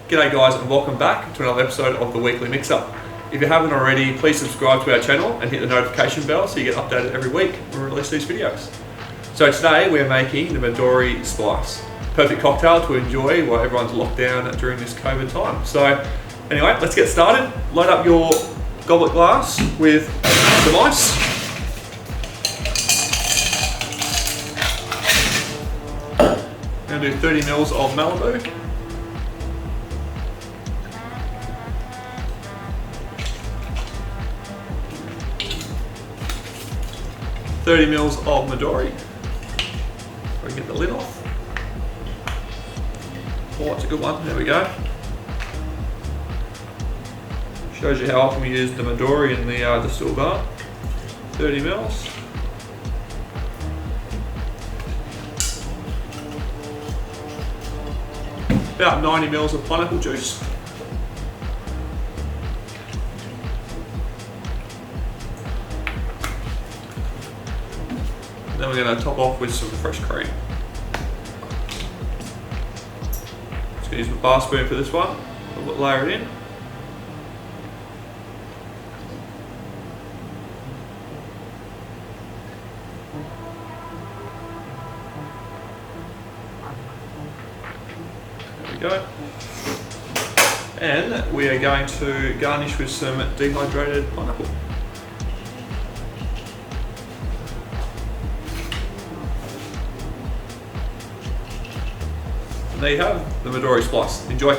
G'day guys, and welcome back to another episode of the Weekly Mixup. If you haven't already, please subscribe to our channel and hit the notification bell so you get updated every week when we release these videos. So today we're making the Midori Splice. Perfect cocktail to enjoy while everyone's locked down during this COVID time. So anyway, let's get started. Load up your goblet glass with some ice. I'm going to do 30 mils of Malibu. $30 mils of Midori. If I can get the lid off. Oh, that's a good one. There we go. Shows you how often we use the Midori in the still bar. 30 mils. About 90 mils of pineapple juice. Then we're going to top off with some fresh cream. Just going to use my bar spoon for this one. We'll layer it in. There we go. And we are going to garnish with some dehydrated pineapple. And there you have the Midori Splice. Enjoy.